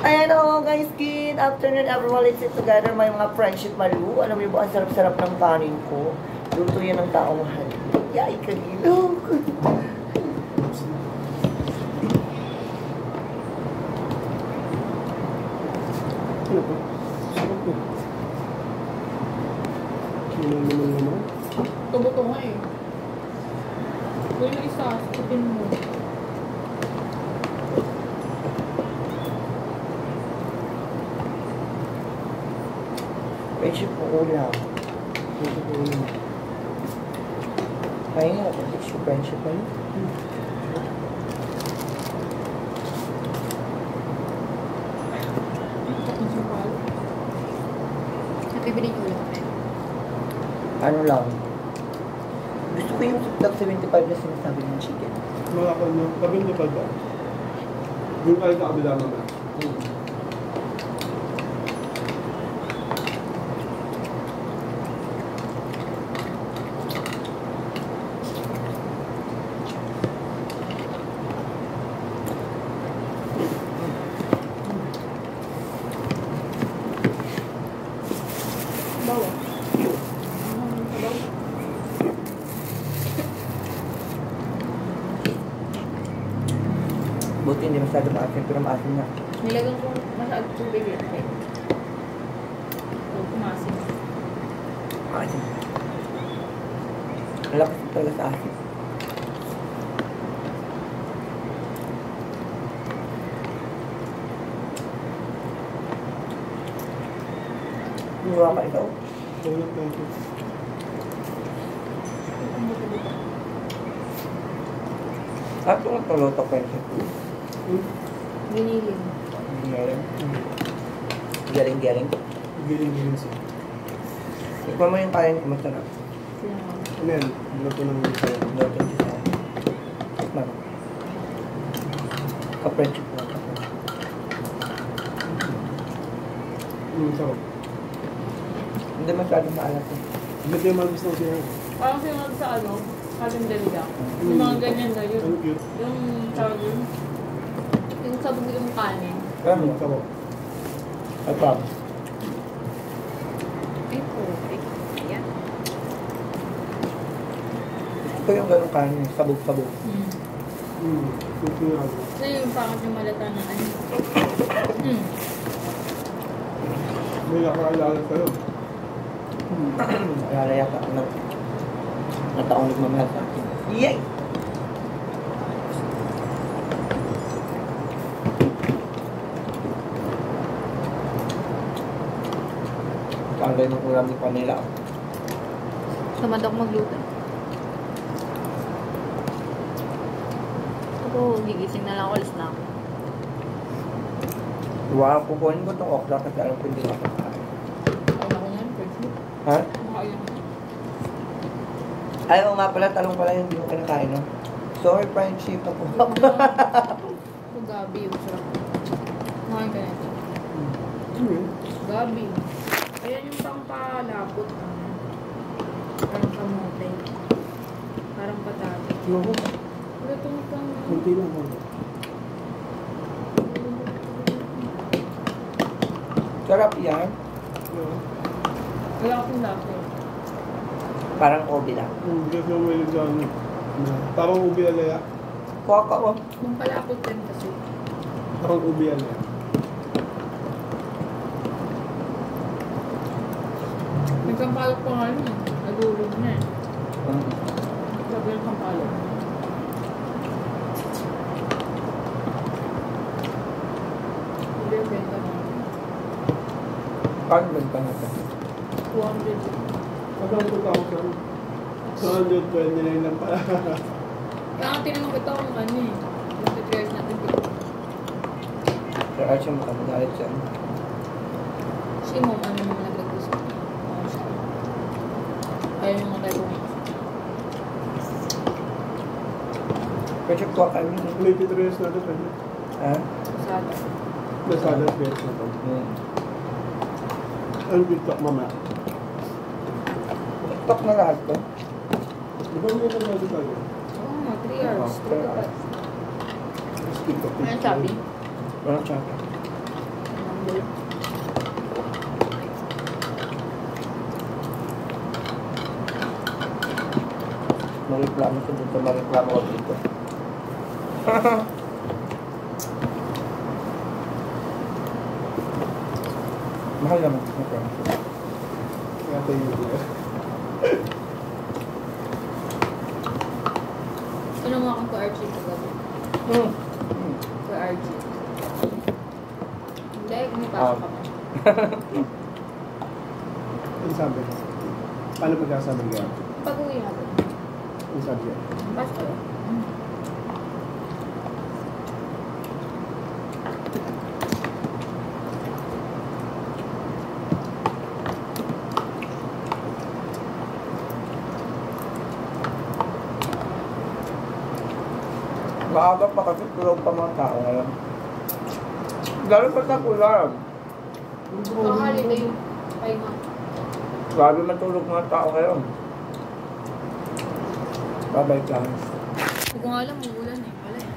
Ayan o guys, good afternoon everyone. Let's sit together. May mga friendship malu. Alam mo ba, ang sarap-sarap ng kanin ko. Luto yan ng taong mahal. Yay, kanilog. Tubo-to nga eh. Ito yung isa, sakupin mo. Friendship po ulam. Kaya nga, friendship malu. Bibili ko ulit. Ano lang. Gusto ko yung tag 75 na sinasabi ng chicken. Mga kanya, kabin niyo pa ba? Yung kahit na kabila naman. Bawa. Buti hindi masyado maasin, pero maasin na. Nilagang ko masyado sa baby. Huwag kumasin. Maasin. Malakas talaga sa asin. Mura ka ikaw. Tulad na ito. At ito ang tuluto ko yun. Giniling. Galing-galing. Giling-giling siya. Ikaw mo yung kain ko masarap. Ano yan? Luto ng sa'yo. Luto yung sisa. Tikman. Ka-friendship lang. Sarap. Hindi masyado maalat eh. Hindi kayo malabas ng siya. Parang sinunod sa ano, kalendariya. Yung mga ganyan na yun. Ang cute. Yung tawag yun. Yung sabog yung kanin. Ano? Sarap. Ay, promise. Ay, perfect. Ayan. Ito yung ganong kanin, sabog-sabog. Cute nga ako. So yung pangat yung malata na ano. May nakakaalala sa'yo. Alala yata na taong nagmamahal sa akin. Yay! Tanggal ng ulam ni Pamela. Tamad ako magluto. Ito, gigising na lang ako, alis na ako. Wow, kukunin ko itong okra kasi alam ko hindi makakain. Ako na yan, Facebook. Ha? Makakain. Ayaw nga pala, talong pala yung hindi mo kinakain, no? Sorry, friendship na po. Ito, gabi yung sarap. Makakain ka nito. Gabi. Ayan yung pampalapot. Parang kamote. Parang patato. Ano? Wala itong pang... Kunti lang ako. Sarap yan. Wala akong lasa. Parang obi lang. Kasi may nagdaan. Parang ubi alaya. Kuha ka, oh. Yung palapot din kasi. Parang ubi alaya. May kampalok pa nga yun. Nagulog na eh. Sabi yung kampalok. Hindi yung benta na. Paano benta natin? 200. Parang 2,000. 129 lang pala. Kaya tinanong ko ito kung ano eh. Yung tutorials natin dito. Sir Archie, makamagalit siya. Si Mom, ano naman nag-request ko? Oo, siya. Ayaw yung mga tayo Friendship, kuha ka rin. May tutorials natin pwede. Ha? Sada. Nasada best na to. Ang TikTok mama. TikTok na lahat to. Di ba may nagbago tayo? Oo nga, 3 hours. Oo, 3 hours. TikTok. Ano sabi? Walang chat. Mareklamo ko dito, mareklamo ko dito. Mahal naman. Okay. Kaya tayo yun. Ano mo akong RG kagabi? Hmm. For RG. Hindi, kumipasok kami. Ano sabi? Paano pagkasabi niya? Pag-uwi natin. Ano sabi niya? Pasok. Maaga pa kasi tulog pa mga tao ngayon. Lalo pa sa ulam. So, holiday. Pahinga. Grabe matulog mga tao ngayon. Bye-bye guys. Hindi ko nga alam, uulan eh. Wala eh.